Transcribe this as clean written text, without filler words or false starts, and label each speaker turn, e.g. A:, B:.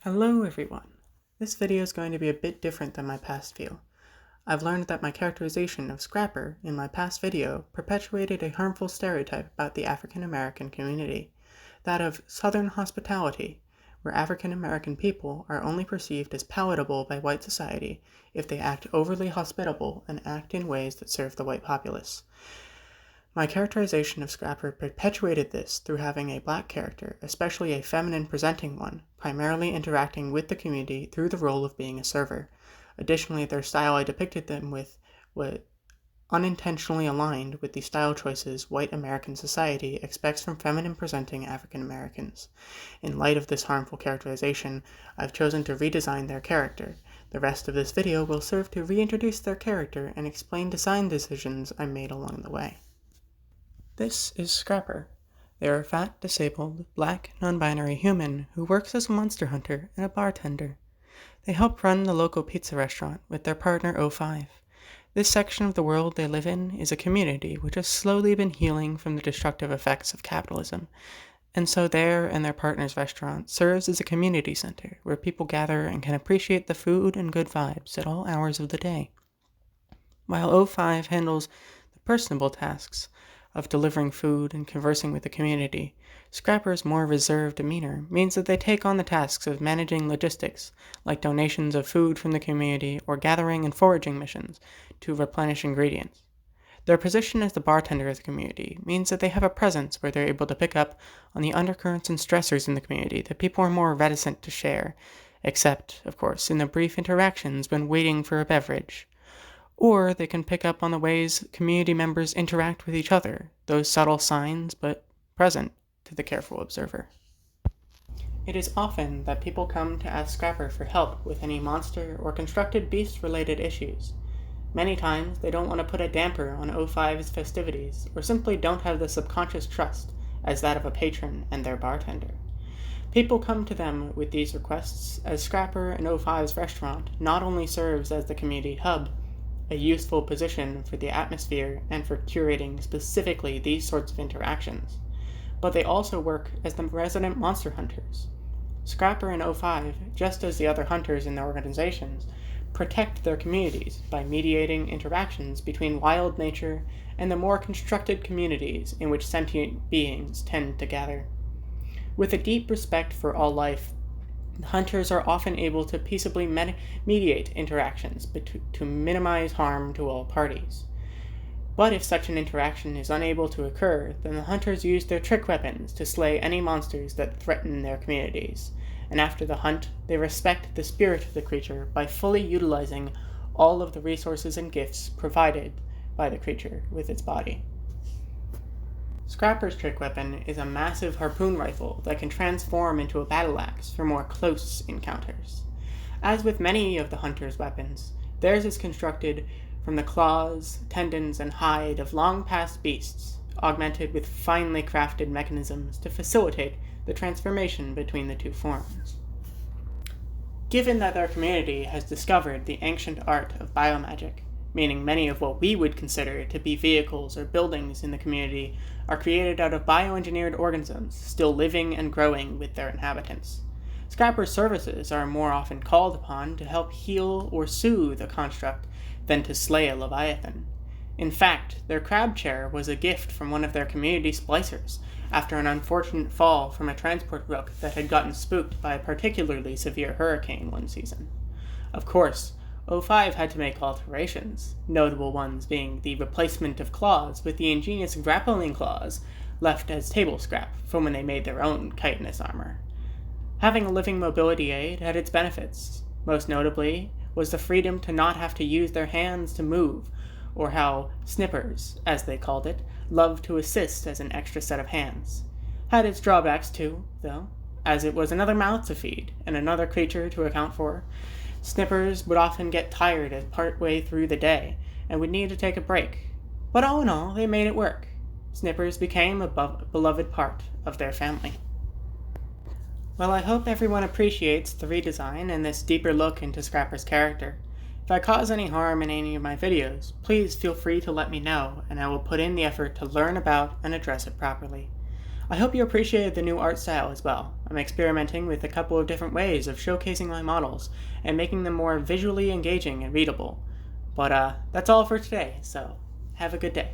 A: Hello everyone! This video is going to be a bit different than my past few. I've learned that my characterization of Scrapper in my past video perpetuated a harmful stereotype about the African American community, that of Southern hospitality, where African American people are only perceived as palatable by white society if they act overly hospitable and act in ways that serve the white populace. My characterization of Scrapper perpetuated this through having a black character, especially a feminine-presenting one, primarily interacting with the community through the role of being a server. Additionally, their style I depicted them with was unintentionally aligned with the style choices white American society expects from feminine-presenting African Americans. In light of this harmful characterization, I've chosen to redesign their character. The rest of this video will serve to reintroduce their character and explain design decisions I made along the way. This is Scrapper. They are a fat, disabled, black, non-binary human who works as a monster hunter and a bartender. They help run the local pizza restaurant with their partner O5. This section of the world they live in is a community which has slowly been healing from the destructive effects of capitalism, and so their and their partner's restaurant serves as a community center where people gather and can appreciate the food and good vibes at all hours of the day. While O5 handles the personable tasks of delivering food and conversing with the community, Scrapper's more reserved demeanor means that they take on the tasks of managing logistics, like donations of food from the community or gathering and foraging missions to replenish ingredients. Their position as the bartender of the community means that they have a presence where they're able to pick up on the undercurrents and stressors in the community that people are more reticent to share, except, of course, in the brief interactions when waiting for a beverage. Or they can pick up on the ways community members interact with each other, those subtle signs, but present to the careful observer. It is often that people come to ask Scrapper for help with any monster or constructed beast-related issues. Many times they don't want to put a damper on O5's festivities, or simply don't have the subconscious trust as that of a patron and their bartender. People come to them with these requests as Scrapper and O5's restaurant not only serves as the community hub, a useful position for the atmosphere and for curating specifically these sorts of interactions, but they also work as the resident monster hunters. Scrapper and O5, just as the other hunters in their organizations, protect their communities by mediating interactions between wild nature and the more constructed communities in which sentient beings tend to gather. With a deep respect for all life, hunters are often able to peaceably mediate interactions to minimize harm to all parties. But if such an interaction is unable to occur, then the hunters use their trick weapons to slay any monsters that threaten their communities, and after the hunt, they respect the spirit of the creature by fully utilizing all of the resources and gifts provided by the creature with its body. Scrapper's trick weapon is a massive harpoon rifle that can transform into a battle axe for more close encounters. As with many of the hunter's weapons, theirs is constructed from the claws, tendons, and hide of long-past beasts, augmented with finely crafted mechanisms to facilitate the transformation between the two forms. Given that their community has discovered the ancient art of biomagic, meaning many of what we would consider to be vehicles or buildings in the community are created out of bioengineered organisms still living and growing with their inhabitants. Scrapper's services are more often called upon to help heal or soothe a construct than to slay a leviathan. In fact, their crab chair was a gift from one of their community splicers after an unfortunate fall from a transport rook that had gotten spooked by a particularly severe hurricane one season. Of course, O5 had to make alterations, notable ones being the replacement of claws with the ingenious grappling claws left as table scrap from when they made their own chitinous armor. Having a living mobility aid had its benefits. Most notably was the freedom to not have to use their hands to move, or how snippers, as they called it, loved to assist as an extra set of hands. Had its drawbacks too, though, as it was another mouth to feed and another creature to account for. Snippers would often get tired at partway through the day and would need to take a break. But all in all, they made it work. Snippers became a beloved part of their family. Well, I hope everyone appreciates the redesign and this deeper look into Scrapper's character. If I cause any harm in any of my videos, please feel free to let me know, and I will put in the effort to learn about and address it properly. I hope you appreciated the new art style as well. I'm experimenting with a couple of different ways of showcasing my models and making them more visually engaging and readable. But that's all for today, so have a good day.